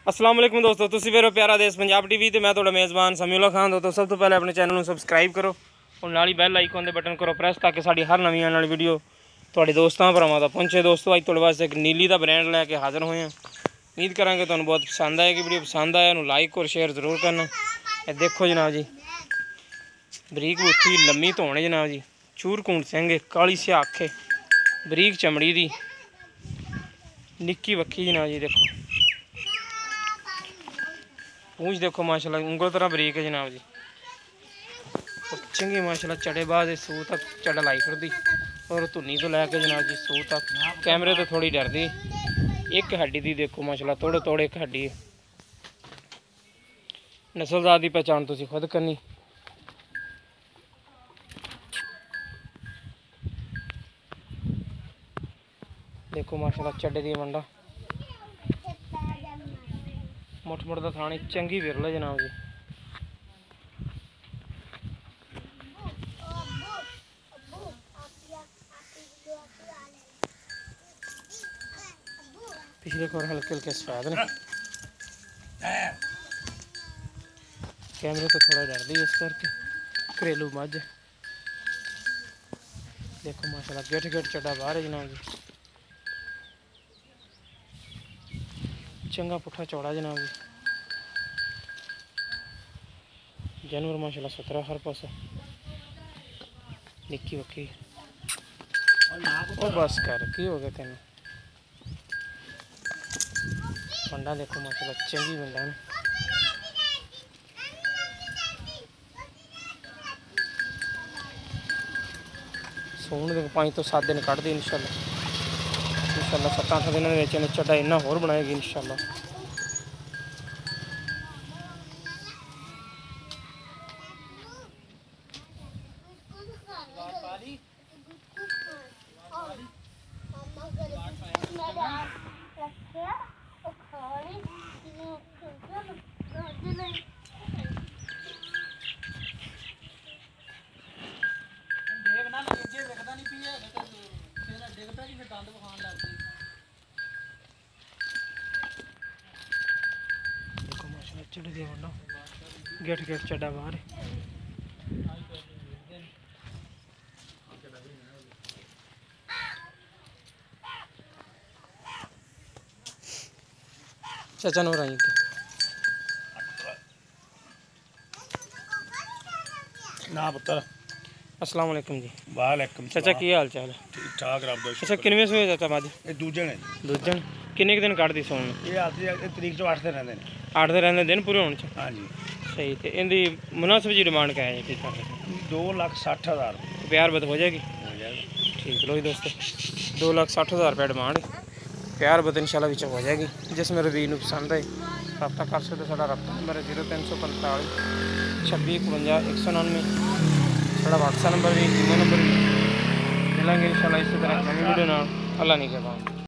अस्सलाम वालेकुम दोस्तों, तुसी फिर प्यारा देश पंजाब टीवी ते मैं तुहाडा मेज़बान समीउल्ला खान। दोस्तों सब तो पहले अपने चैनल को सबसक्राइब करो और नाल ही बैल आइकन दे बटन करो प्रेस ताकि साडी हर नवीं आने वाली वीडियो तुहाडे दोस्तां भरावां तक पहुंचे। दोस्तों अज तुहाडे वास्ते एक नीली दा ब्रांड लैके हाज़र होए हैं। उम्मीद करांगे तुहानूं बहुत पसंद आएगी। वीडियो पसंद आया इहनूं लाइक और शेयर जरूर करना। ये देखो जनाब जी, बरीक बूथी लम्मी धौण है जनाब जी, चूरकूंड सिंह, काली स्या अख है, बरीक चमड़ी दी, निक्की वक्खी जनाब जी। देखो पूंछ देखो माशाल्लाह उंगल तरह बरीक है जनाब जी। चंगी माशाल्लाह चढ़ेबाज सूह तक चढ़ लाई फिरदी और धुनी तो लैके जनाब जी सूह तक कैमरे तो थोड़ी डरदी। एक हड्डी दी देखो माशाल्लाह तोड़े तोड़े एक हड्डी है। नस्लदार की पहचान तुसीं खुद करनी। देखो माशाल्लाह चड्डे दी वंडा, मुठ मुठ दा थानी, चंगी विरल है जनाब जी। पिछले को हल्के हल्के सफेद ने, कैमरे तो थोड़ा डरदी है इस करके। घरेलू मझ देखो माशाल्लाह गेट गेट चड्डा बाहर है जनाब जी। चंगा पुट्ठा चौड़ा जनाब जी। जानवर माशाल्लाह सुथरा हर पासों, निक्की वक्की। और बस कर की हो गया तेन। वंडा देखो माशाल्लाह चंगी वंडा ने। सूण दे 5 तो 7 दिन कढ़ दी इंशाल्लाह। 7-8 दिन चड्डा इन्ना होर बनाएगी इंशाल्लाह। चढ़ दिया वंडा, गेट गेट चड्डा बाहर। चाचा नूर आई ना पुत्र। अस्सलाम वालेकुम जी। वालेकुम चाचा की हाल चाल है? ठीक ठाक रब दा अच्छा किनवें सूए चाचा मझ? ये दूजे ने दूजन किन्ने दिन कढ़दी सोन? ये आती है तरीक तो 8 दिन रहंदे ने। 8 दिन रहंदे दिन पूरे होने च? हां जी सही। तो इनकी मुनासिब जी डिमांड क्या है? की कर 2,60,000 प्यार बत हो जाएगी? हो जाएगा। ठीक लो जी दोस्तों, 2,60,000 रुपये डिमांड, प्यार बत इंशाल्लाह विच हो जाएगी। जिस मेरे वीर नूं पसंद आए रब्ता कर सकते। साडा रब्ता नंबर है 0345 26 51 199। साडा व्हाट्सएप नंबर भी, ईमेल नंबर भी। मिलेंगे इंशाल्लाह इसी तरह नवीं वीडियो नाल। अल्लाह नहीं के बाद।